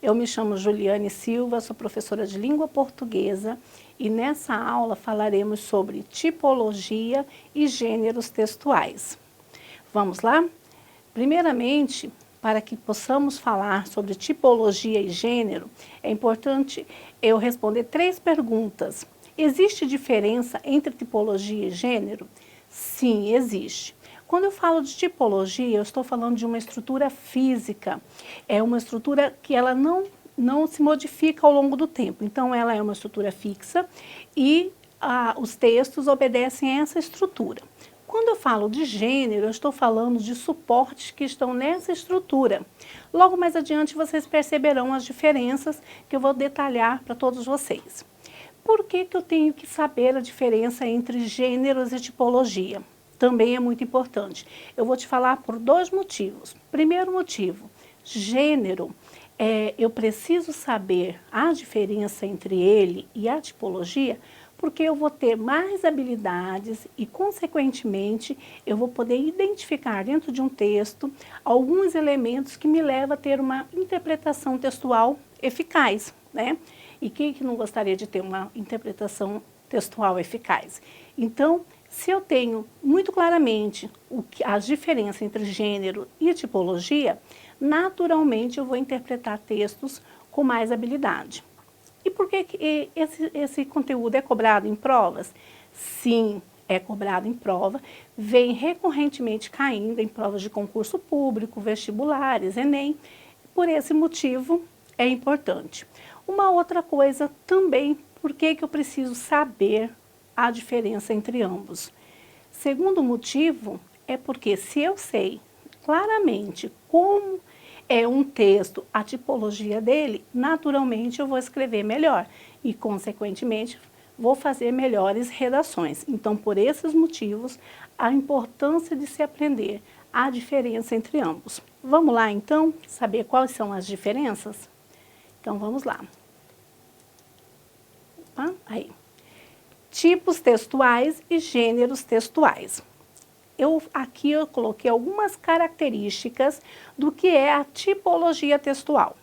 Eu me chamo Juliane Silva, sou professora de língua portuguesa e nessa aula falaremos sobre tipologia e gêneros textuais. Vamos lá? Primeiramente, para que possamos falar sobre tipologia e gênero, é importante eu responder 3 perguntas. Existe diferença entre tipologia e gênero? Sim, existe. Quando eu falo de tipologia, eu estou falando de uma estrutura física. É uma estrutura que ela não se modifica ao longo do tempo. Então, ela é uma estrutura fixa e os textos obedecem a essa estrutura. Quando eu falo de gênero, eu estou falando de suportes que estão nessa estrutura. Logo mais adiante, vocês perceberão as diferenças que eu vou detalhar para todos vocês. Por que eu tenho que saber a diferença entre gêneros e tipologia? Também é muito importante. Eu vou te falar por 2 motivos. Primeiro motivo, gênero, eu preciso saber a diferença entre ele e a tipologia, porque eu vou ter mais habilidades e, consequentemente, eu vou poder identificar dentro de um texto alguns elementos que me levam a ter uma interpretação textual eficaz, né? E quem que não gostaria de ter uma interpretação textual eficaz? Então, se eu tenho muito claramente as diferenças entre gênero e tipologia, naturalmente eu vou interpretar textos com mais habilidade. E por que esse conteúdo é cobrado em provas? Sim, é cobrado em prova, vem recorrentemente caindo em provas de concurso público, vestibulares, Enem. Por esse motivo é importante. Uma outra coisa também, por que eu preciso saber a diferença entre ambos? Segundo motivo é porque se eu sei claramente como é um texto, a tipologia dele, naturalmente eu vou escrever melhor e, consequentemente, vou fazer melhores redações. Então, por esses motivos, a importância de se aprender a diferença entre ambos. Vamos lá, então, saber quais são as diferenças? Então, vamos lá. Aí. Tipos textuais e gêneros textuais. Aqui eu coloquei algumas características do que é a tipologia textual.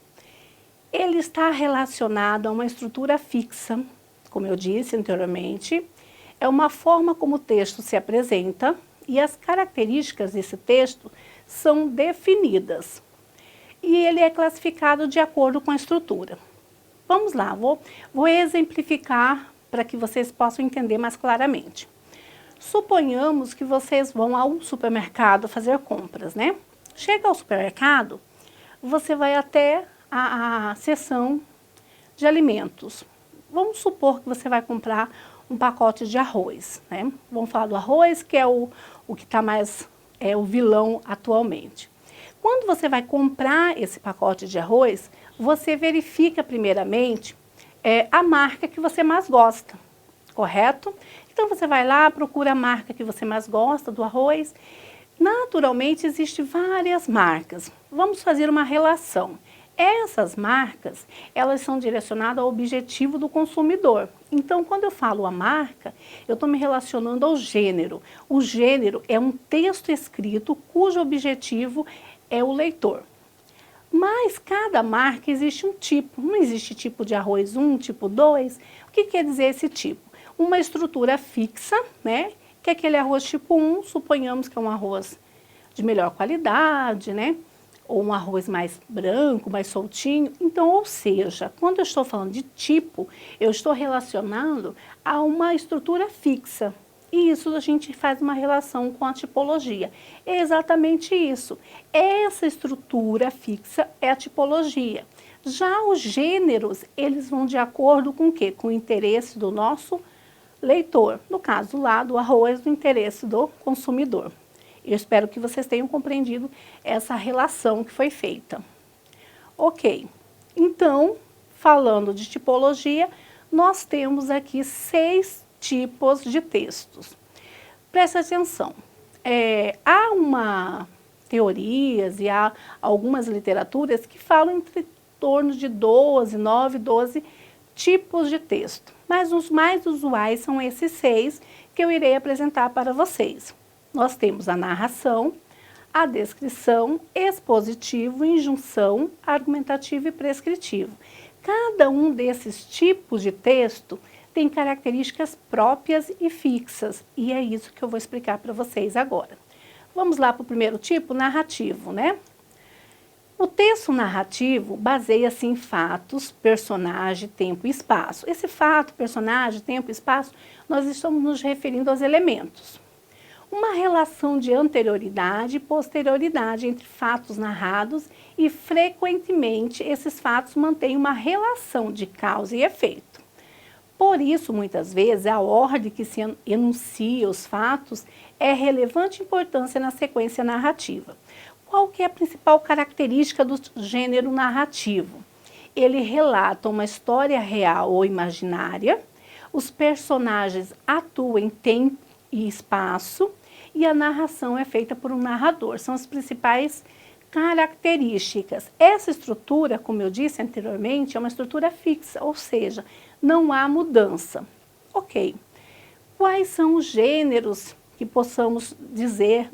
Ele está relacionado a uma estrutura fixa, como eu disse anteriormente, é uma forma como o texto se apresenta e as características desse texto são definidas. E ele é classificado de acordo com a estrutura. Vamos lá, vou exemplificar para que vocês possam entender mais claramente. Suponhamos que vocês vão ao supermercado fazer compras, né? Chega ao supermercado, você vai até a seção de alimentos. Vamos supor que você vai comprar um pacote de arroz, né? Vamos falar do arroz, que é o que está mais, o vilão atualmente. Quando você vai comprar esse pacote de arroz, você verifica primeiramente a marca que você mais gosta, correto? Então, você vai lá, procura a marca que você mais gosta do arroz. Naturalmente, existem várias marcas. Vamos fazer uma relação. Essas marcas, elas são direcionadas ao objetivo do consumidor. Então, quando eu falo a marca, eu estou me relacionando ao gênero. O gênero é um texto escrito cujo objetivo é o leitor. Mas cada marca existe um tipo. Não existe tipo de arroz 1, tipo 2. O que quer dizer esse tipo? Uma estrutura fixa, né? Que é aquele arroz tipo 1, suponhamos que é um arroz de melhor qualidade, né? Ou um arroz mais branco, mais soltinho. Então, ou seja, quando eu estou falando de tipo, eu estou relacionando a uma estrutura fixa. E isso a gente faz uma relação com a tipologia. É exatamente isso. Essa estrutura fixa é a tipologia. Já os gêneros, eles vão de acordo com o quê? Com o interesse do nosso leitor. No caso lá do arroz, do interesse do consumidor. Eu espero que vocês tenham compreendido essa relação que foi feita. Ok, então, falando de tipologia, nós temos aqui 6 tipos de textos. Presta atenção, há teorias e há algumas literaturas que falam entre torno de 9, 12 tipos de texto. Mas os mais usuais são esses 6 que eu irei apresentar para vocês. Nós temos a narração, a descrição, expositivo, injunção, argumentativo e prescritivo. Cada um desses tipos de texto tem características próprias e fixas, e é isso que eu vou explicar para vocês agora. Vamos lá para o primeiro tipo, narrativo, né? O texto narrativo baseia-se em fatos, personagem, tempo e espaço. Esse fato, personagem, tempo e espaço, nós estamos nos referindo aos elementos. Uma relação de anterioridade e posterioridade entre fatos narrados e, frequentemente, esses fatos mantêm uma relação de causa e efeito. Por isso, muitas vezes, a ordem que se enuncia os fatos é relevante importância na sequência narrativa. Qual que é a principal característica do gênero narrativo? Ele relata uma história real ou imaginária, os personagens atuam em tempo e espaço, e a narração é feita por um narrador. São as principais características. Essa estrutura, como eu disse anteriormente, é uma estrutura fixa, ou seja, não há mudança. Ok. Quais são os gêneros que possamos dizer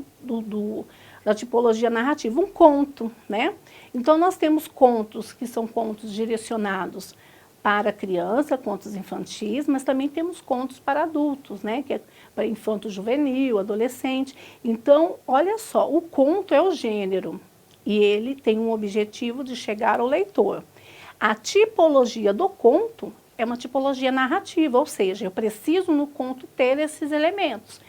da tipologia narrativa? Um conto, né? Então, nós temos contos que são contos direcionados para criança, contos infantis, mas também temos contos para adultos, né? Que é para infanto-juvenil, adolescente. Então, olha só, o conto é o gênero e ele tem um objetivo de chegar ao leitor. A tipologia do conto é uma tipologia narrativa, ou seja, eu preciso no conto ter esses elementos.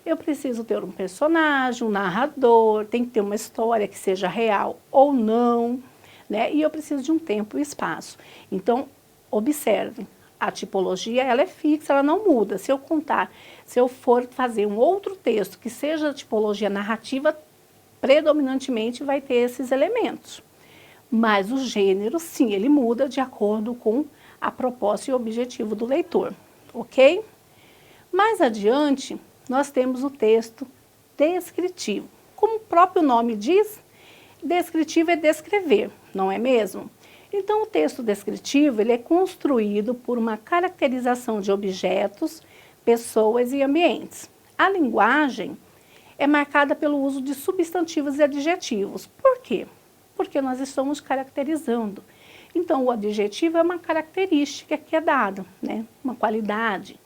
Eu preciso ter um personagem, um narrador, tem que ter uma história que seja real ou não, né? E eu preciso de um tempo e espaço. Então, observem, a tipologia ela é fixa, ela não muda. Se eu for fazer um outro texto que seja tipologia narrativa, predominantemente vai ter esses elementos. Mas o gênero, sim, ele muda de acordo com a proposta e o objetivo do leitor, ok? Mais adiante, nós temos o texto descritivo. Como o próprio nome diz, descritivo é descrever, não é mesmo? Então, o texto descritivo ele é construído por uma caracterização de objetos, pessoas e ambientes. A linguagem é marcada pelo uso de substantivos e adjetivos. Por quê? Porque nós estamos caracterizando. Então, o adjetivo é uma característica que é dada, né? Uma qualidade.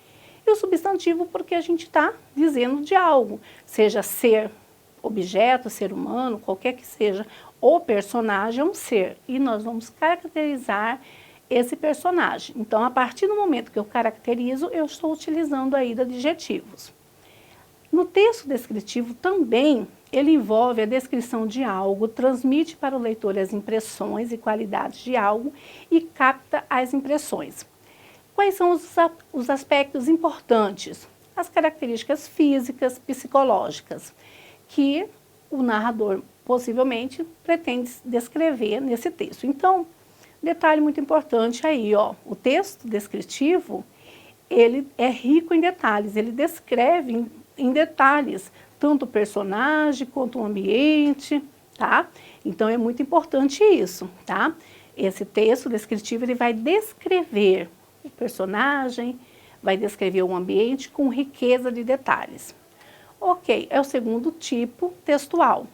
E o substantivo porque a gente está dizendo de algo, seja ser, objeto, ser humano, qualquer que seja. O personagem é um ser e nós vamos caracterizar esse personagem. Então, a partir do momento que eu caracterizo, eu estou utilizando aí adjetivos. No texto descritivo também, ele envolve a descrição de algo, transmite para o leitor as impressões e qualidades de algo e capta as impressões. Quais são os aspectos importantes? As características físicas, psicológicas, que o narrador possivelmente pretende descrever nesse texto. Então, detalhe muito importante aí, ó, o texto descritivo, ele é rico em detalhes, ele descreve em detalhes tanto o personagem quanto o ambiente, tá? Então, é muito importante isso, tá? Esse texto descritivo, ele vai descrever o personagem, vai descrever o ambiente com riqueza de detalhes. Ok, é o segundo tipo textual.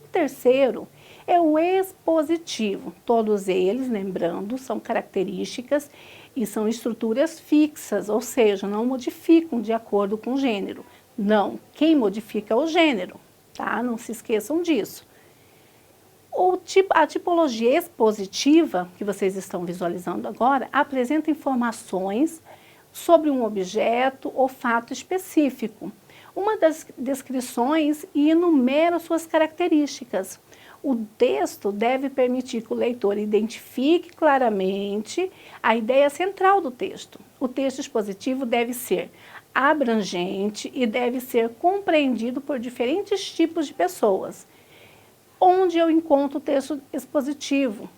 O terceiro é o expositivo. Todos eles, lembrando, são características e são estruturas fixas, ou seja, não modificam de acordo com o gênero. Não, quem modifica é o gênero, tá? Não se esqueçam disso. A tipologia expositiva, que vocês estão visualizando agora, apresenta informações sobre um objeto ou fato específico. Uma das descrições e enumera suas características. O texto deve permitir que o leitor identifique claramente a ideia central do texto. O texto expositivo deve ser abrangente e deve ser compreendido por diferentes tipos de pessoas. Onde eu encontro o texto expositivo?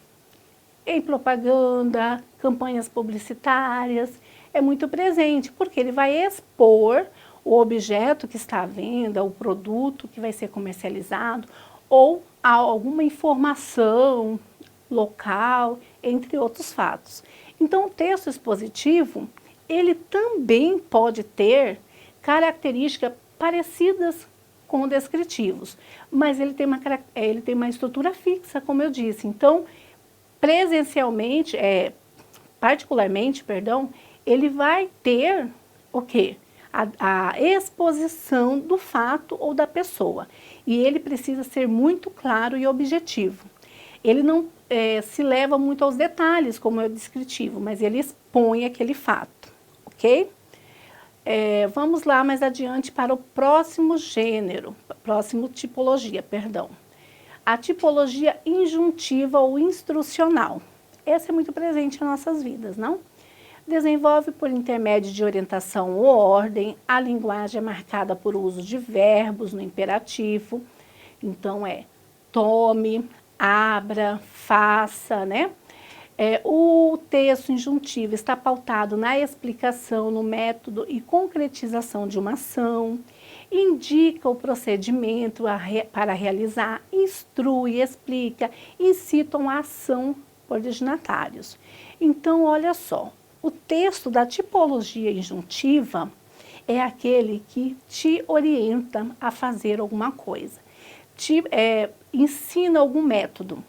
Em propaganda, campanhas publicitárias, é muito presente, porque ele vai expor o objeto que está à venda, o produto que vai ser comercializado, ou alguma informação local, entre outros fatos. Então, o texto expositivo, ele também pode ter características parecidas com descritivos. Mas ele tem uma estrutura fixa, como eu disse. Então, presencialmente, particularmente, perdão, ele vai ter o quê? A exposição do fato ou da pessoa. E ele precisa ser muito claro e objetivo. Ele não se leva muito aos detalhes, como é o descritivo, mas ele expõe aquele fato, ok? Vamos lá mais adiante para o próximo gênero, próximo tipologia, perdão. A tipologia injuntiva ou instrucional. Essa é muito presente em nossas vidas, não? Desenvolve por intermédio de orientação ou ordem, a linguagem é marcada por uso de verbos no imperativo. Então, tome, abra, faça, né? O texto injuntivo está pautado na explicação, no método e concretização de uma ação, indica o procedimento para realizar, instrui, explica, incitam a ação por destinatários. Então, olha só, o texto da tipologia injuntiva é aquele que te orienta a fazer alguma coisa, ensina algum método,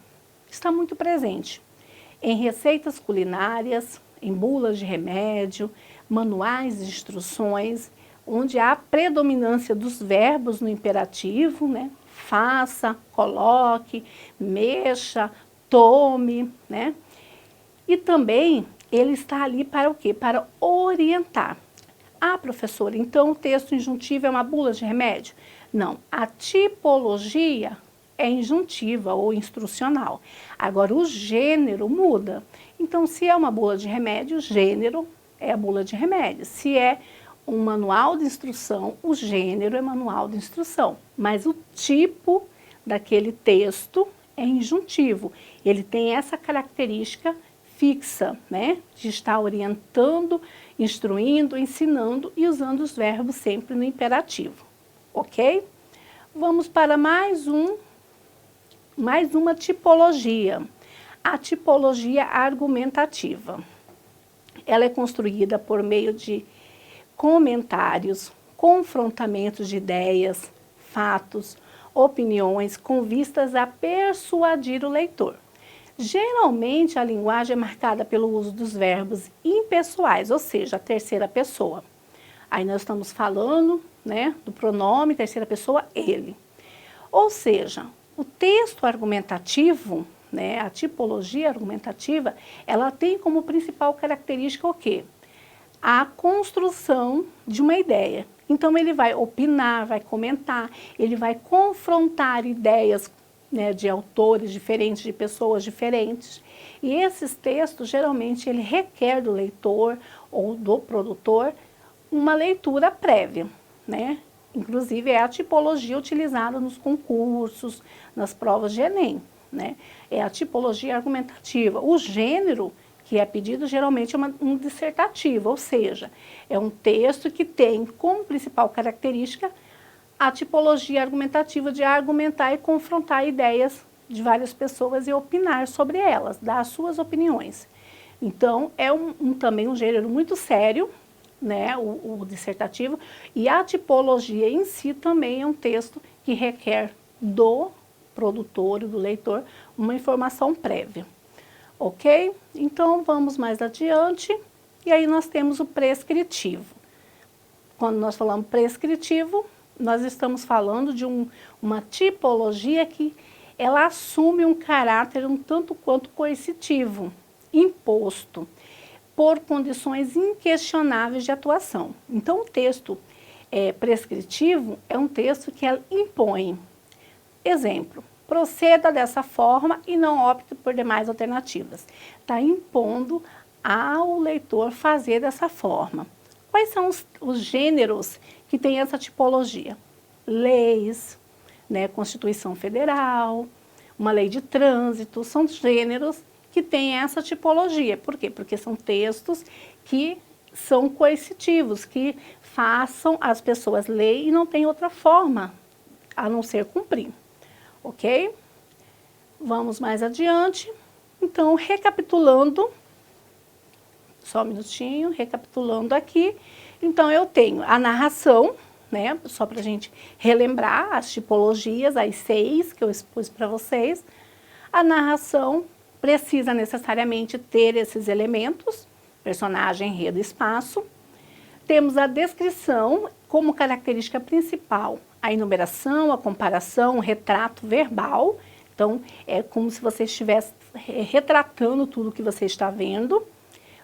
está muito presente em receitas culinárias, em bulas de remédio, manuais de instruções, onde há predominância dos verbos no imperativo, né? Faça, coloque, mexa, tome, né? E também ele está ali para o quê? Para orientar. Ah, professora, então o texto injuntivo é uma bula de remédio? Não, a tipologia é injuntiva ou instrucional. Agora, o gênero muda. Então, se é uma bula de remédio, o gênero é a bula de remédio. Se é um manual de instrução, o gênero é manual de instrução. Mas o tipo daquele texto é injuntivo. Ele tem essa característica fixa, né? De estar orientando, instruindo, ensinando e usando os verbos sempre no imperativo. Ok? Vamos para mais uma tipologia, a tipologia argumentativa. Ela é construída por meio de comentários, confrontamentos de ideias, fatos, opiniões, com vistas a persuadir o leitor. Geralmente, a linguagem é marcada pelo uso dos verbos impessoais, ou seja, a terceira pessoa. Aí nós estamos falando, né, do pronome terceira pessoa, ele. Ou seja, o texto argumentativo, né, a tipologia argumentativa, ela tem como principal característica o quê? A construção de uma ideia. Então, ele vai opinar, vai comentar, ele vai confrontar ideias, né, de autores diferentes, de pessoas diferentes. E esses textos, geralmente, ele requer do leitor ou do produtor uma leitura prévia, né? Inclusive, é a tipologia utilizada nos concursos, nas provas de Enem, né? É a tipologia argumentativa. O gênero que é pedido geralmente é um dissertativo, ou seja, é um texto que tem como principal característica a tipologia argumentativa de argumentar e confrontar ideias de várias pessoas e opinar sobre elas, dar as suas opiniões. Então, é também um gênero muito sério, né, o dissertativo, e a tipologia em si também é um texto que requer do produtor e do leitor uma informação prévia. Ok? Então, vamos mais adiante, e aí nós temos o prescritivo. Quando nós falamos prescritivo, nós estamos falando de uma tipologia que ela assume um caráter um tanto quanto coercitivo, imposto, por condições inquestionáveis de atuação. Então, o texto prescritivo é um texto que ela impõe. Exemplo, proceda dessa forma e não opte por demais alternativas. Está impondo ao leitor fazer dessa forma. Quais são os gêneros que tem essa tipologia? Leis, né, Constituição Federal, uma lei de trânsito, são gêneros que têm essa tipologia. Por quê? Porque são textos que são coercitivos, que façam as pessoas lerem e não tem outra forma a não ser cumprir. Ok? Vamos mais adiante. Então, recapitulando, só um minutinho, recapitulando aqui. Então, eu tenho a narração, né? Só para a gente relembrar as tipologias, as 6 que eu expus para vocês. A narração precisa necessariamente ter esses elementos, personagem, enredo, espaço. Temos a descrição como característica principal, a enumeração, a comparação, o retrato verbal. Então, é como se você estivesse retratando tudo que você está vendo.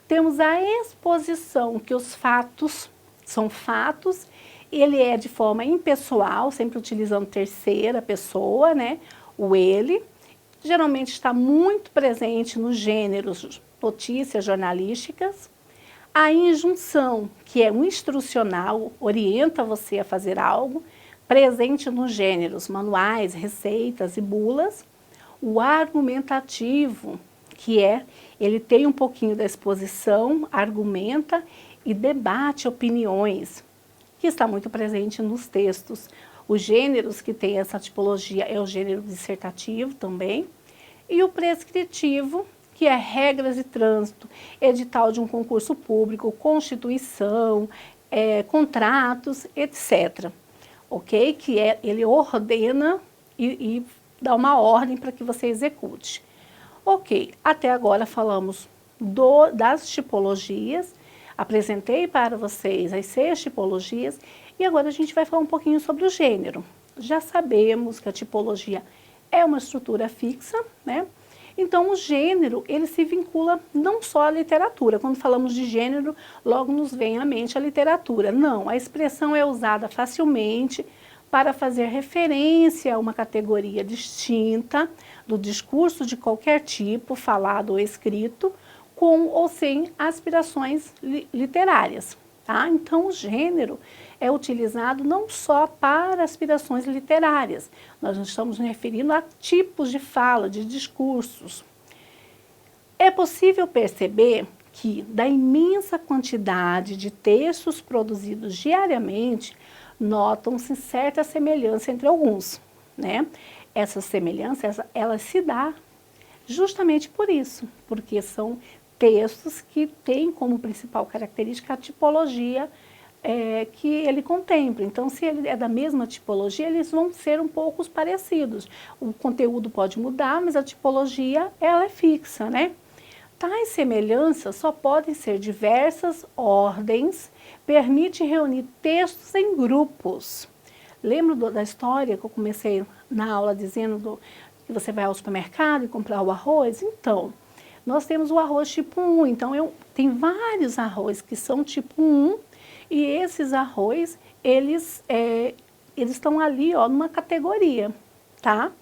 Temos a exposição, que os fatos são fatos, ele é de forma impessoal, sempre utilizando terceira pessoa, né? O ele. Geralmente está muito presente nos gêneros notícias jornalísticas. A injunção, que é um instrucional, orienta você a fazer algo, presente nos gêneros manuais, receitas e bulas. O argumentativo, que ele tem um pouquinho da exposição, argumenta e debate opiniões, que está muito presente nos textos. Os gêneros que tem essa tipologia é o gênero dissertativo também. E o prescritivo, que é regras de trânsito, edital de um concurso público, constituição, contratos, etc. Ok? Que ele ordena e dá uma ordem para que você execute. Ok, até agora falamos das tipologias, apresentei para vocês as 6 tipologias e agora a gente vai falar um pouquinho sobre o gênero. Já sabemos que a tipologia é uma estrutura fixa, né? Então, o gênero, ele se vincula não só à literatura. Quando falamos de gênero, logo nos vem à mente a literatura. Não, a expressão é usada facilmente para fazer referência a uma categoria distinta do discurso de qualquer tipo, falado ou escrito, com ou sem aspirações literárias. Tá? Então, o gênero é utilizado não só para aspirações literárias, nós estamos nos referindo a tipos de fala, de discursos. É possível perceber que, da imensa quantidade de textos produzidos diariamente, notam-se certa semelhança entre alguns, né? Essa semelhança, ela se dá justamente por isso, porque são textos que têm como principal característica a tipologia que ele contempla. Então, se ele é da mesma tipologia, eles vão ser um pouco parecidos. O conteúdo pode mudar, mas a tipologia, ela é fixa, né? Tais semelhanças só podem ser diversas ordens, permite reunir textos em grupos. Lembra da história que eu comecei na aula dizendo que você vai ao supermercado e comprar o arroz? Então, nós temos o arroz tipo 1, então tem vários arroz que são tipo 1, e esses arroz, eles estão ali, ó, numa categoria, tá?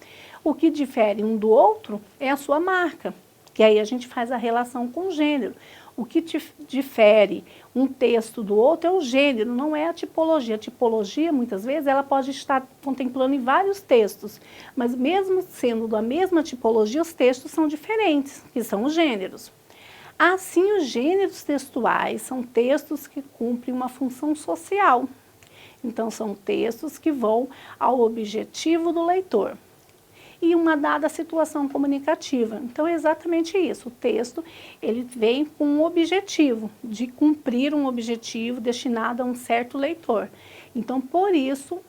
O que difere um do outro é a sua marca, que aí a gente faz a relação com o gênero. O que difere um texto do outro é o gênero, não é a tipologia. A tipologia, muitas vezes, ela pode estar contemplando em vários textos, mas mesmo sendo da mesma tipologia, os textos são diferentes, que são os gêneros. Assim, os gêneros textuais são textos que cumprem uma função social. Então, são textos que vão ao objetivo do leitor e uma dada situação comunicativa. Então, é exatamente isso. O texto, ele vem com um objetivo, de cumprir um objetivo destinado a um certo leitor. Então, por isso,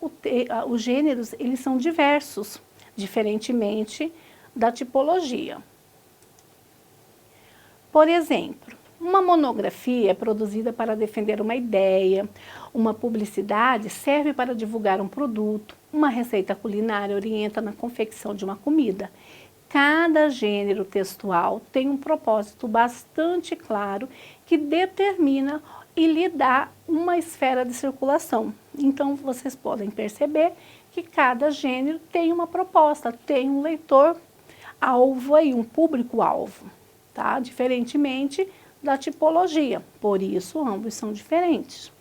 os gêneros, eles são diversos, diferentemente da tipologia. Por exemplo, uma monografia é produzida para defender uma ideia, uma publicidade serve para divulgar um produto, uma receita culinária orienta na confecção de uma comida. Cada gênero textual tem um propósito bastante claro que determina e lhe dá uma esfera de circulação. Então, vocês podem perceber que cada gênero tem uma proposta, tem um leitor-alvo aí, um público-alvo. Tá? Diferentemente da tipologia, por isso ambos são diferentes.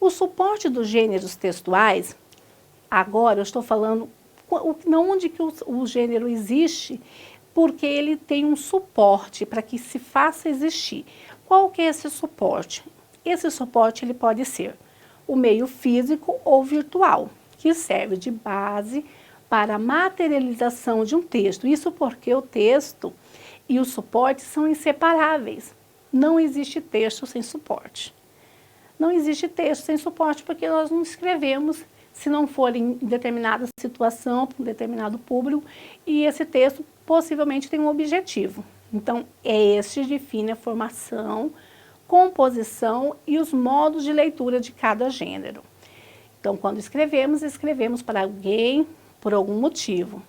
O suporte dos gêneros textuais, agora eu estou falando onde que o gênero existe, porque ele tem um suporte para que se faça existir. Qual que é esse suporte? Esse suporte ele pode ser o meio físico ou virtual, que serve de base para a materialização de um texto. Isso porque o texto e o suporte são inseparáveis. Não existe texto sem suporte. Não existe texto sem suporte porque nós não escrevemos se não for em determinada situação, para um determinado público, e esse texto possivelmente tem um objetivo. Então, este define a formação, composição e os modos de leitura de cada gênero. Então, quando escrevemos, escrevemos para alguém por algum motivo.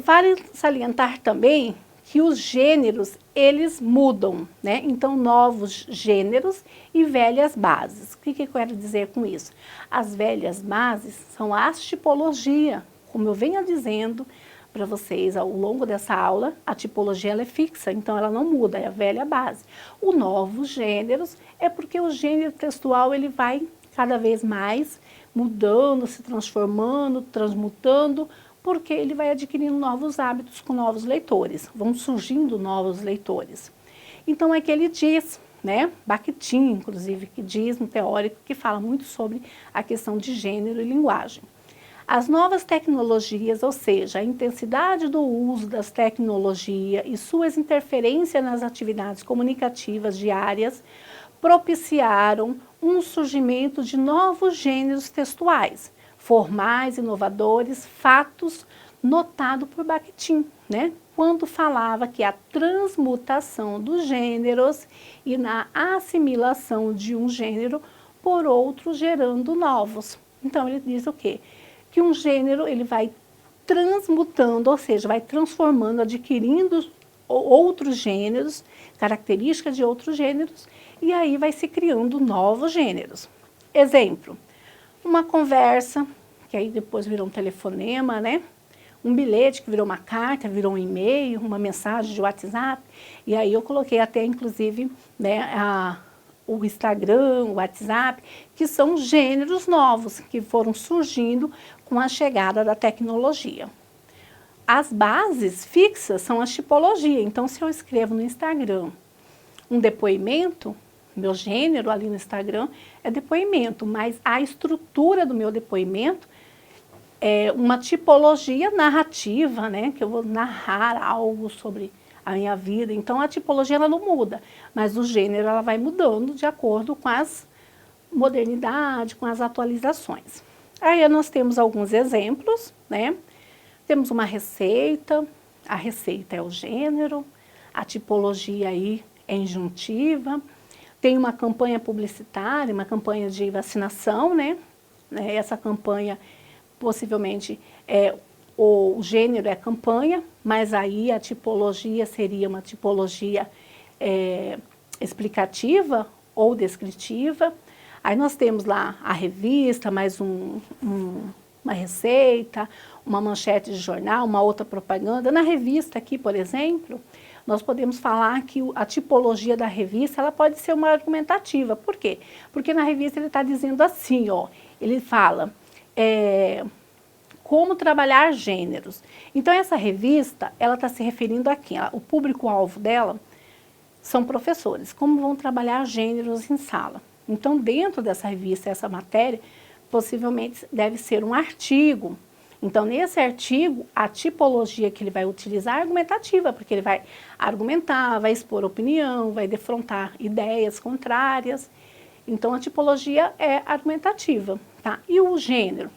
Vale salientar também que os gêneros, eles mudam, né? Então, novos gêneros e velhas bases. O que eu quero dizer com isso? As velhas bases são as tipologia, como eu venho dizendo para vocês ao longo dessa aula, a tipologia ela é fixa, então ela não muda, é a velha base. Os novos gêneros é porque o gênero textual ele vai cada vez mais mudando, se transformando, transmutando, porque ele vai adquirindo novos hábitos com novos leitores, vão surgindo novos leitores. Então é que ele diz, né, Bakhtin, inclusive, que diz, um teórico que fala muito sobre a questão de gênero e linguagem. As novas tecnologias, ou seja, a intensidade do uso das tecnologias e suas interferências nas atividades comunicativas diárias, propiciaram um surgimento de novos gêneros textuais, formais, inovadores, fatos notado por Bakhtin, né? Quando falava que a transmutação dos gêneros e na assimilação de um gênero por outro gerando novos. Então ele diz o quê? Que um gênero ele vai transmutando, ou seja, vai transformando, adquirindo outros gêneros, características de outros gêneros, e aí vai se criando novos gêneros. Exemplo, uma conversa, que aí depois virou um telefonema, né? Um bilhete que virou uma carta, virou um e-mail, uma mensagem de WhatsApp, e aí eu coloquei até inclusive, né, o Instagram, o WhatsApp, que são gêneros novos que foram surgindo com a chegada da tecnologia. As bases fixas são a tipologia, então se eu escrevo no Instagram um depoimento, meu gênero ali no Instagram é depoimento, mas a estrutura do meu depoimento é uma tipologia narrativa, né, que eu vou narrar algo sobre a minha vida, então a tipologia ela não muda, mas o gênero ela vai mudando de acordo com as modernidades, com as atualizações. Aí nós temos alguns exemplos, né? Temos uma receita, a receita é o gênero, a tipologia aí é injuntiva, tem uma campanha publicitária, uma campanha de vacinação, né? Essa campanha possivelmente o gênero é campanha, mas aí a tipologia seria uma tipologia explicativa ou descritiva. Aí nós temos lá a revista, mais uma receita, uma manchete de jornal, uma outra propaganda. Na revista aqui, por exemplo, nós podemos falar que a tipologia da revista ela pode ser uma argumentativa. Por quê? Porque na revista ele está dizendo assim, ó, ele fala como trabalhar gêneros. Então essa revista, ela está se referindo aqui, o público-alvo dela são professores, como vão trabalhar gêneros em sala. Então dentro dessa revista, essa matéria, possivelmente deve ser um artigo. Então, nesse artigo, a tipologia que ele vai utilizar é argumentativa, porque ele vai argumentar, vai expor opinião, vai defrontar ideias contrárias. Então, a tipologia é argumentativa, tá? E o gênero,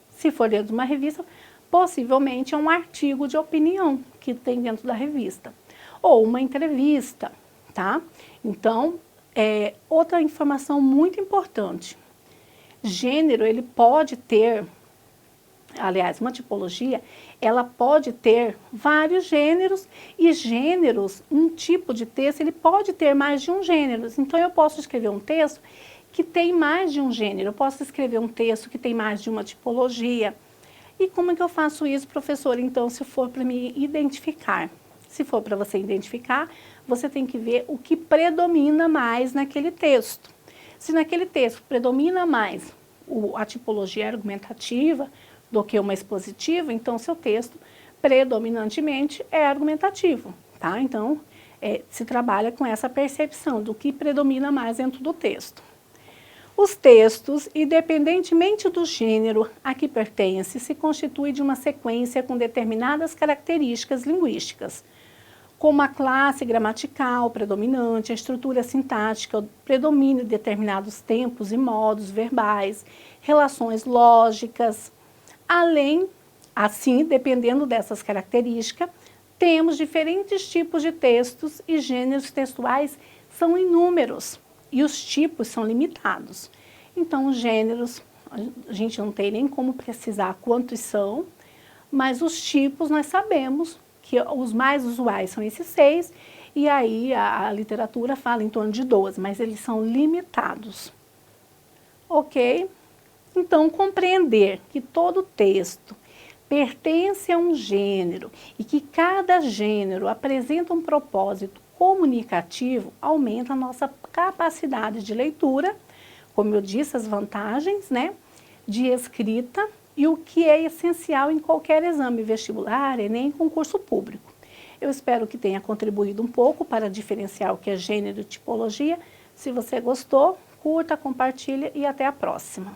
se for dentro de uma revista, possivelmente é um artigo de opinião que tem dentro da revista. Ou uma entrevista, tá? Então, outra informação muito importante. Gênero, ele pode ter, aliás, uma tipologia, ela pode ter vários gêneros e gêneros, um tipo de texto, ele pode ter mais de um gênero. Então, eu posso escrever um texto que tem mais de um gênero, eu posso escrever um texto que tem mais de uma tipologia. E como é que eu faço isso, professor? Então, se for para me identificar, se for para você identificar, você tem que ver o que predomina mais naquele texto. Se naquele texto predomina mais a tipologia argumentativa do que uma expositiva, então seu texto predominantemente é argumentativo, tá? Então, se trabalha com essa percepção do que predomina mais dentro do texto. Os textos, independentemente do gênero a que pertence, se constituem de uma sequência com determinadas características linguísticas, como a classe gramatical predominante, a estrutura sintática, o predomínio de determinados tempos e modos verbais, relações lógicas. Além, assim, dependendo dessas características, temos diferentes tipos de textos e gêneros textuais são inúmeros e os tipos são limitados. Então, os gêneros, a gente não tem nem como precisar quantos são, mas os tipos nós sabemos que os mais usuais são esses 6, e aí a literatura fala em torno de 12, mas eles são limitados. Ok? Então, compreender que todo texto pertence a um gênero e que cada gênero apresenta um propósito comunicativo aumenta a nossa capacidade de leitura, como eu disse, as vantagens, né, de escrita, e o que é essencial em qualquer exame vestibular, Enem, concurso público. Eu espero que tenha contribuído um pouco para diferenciar o que é gênero e tipologia. Se você gostou, curta, compartilhe e até a próxima.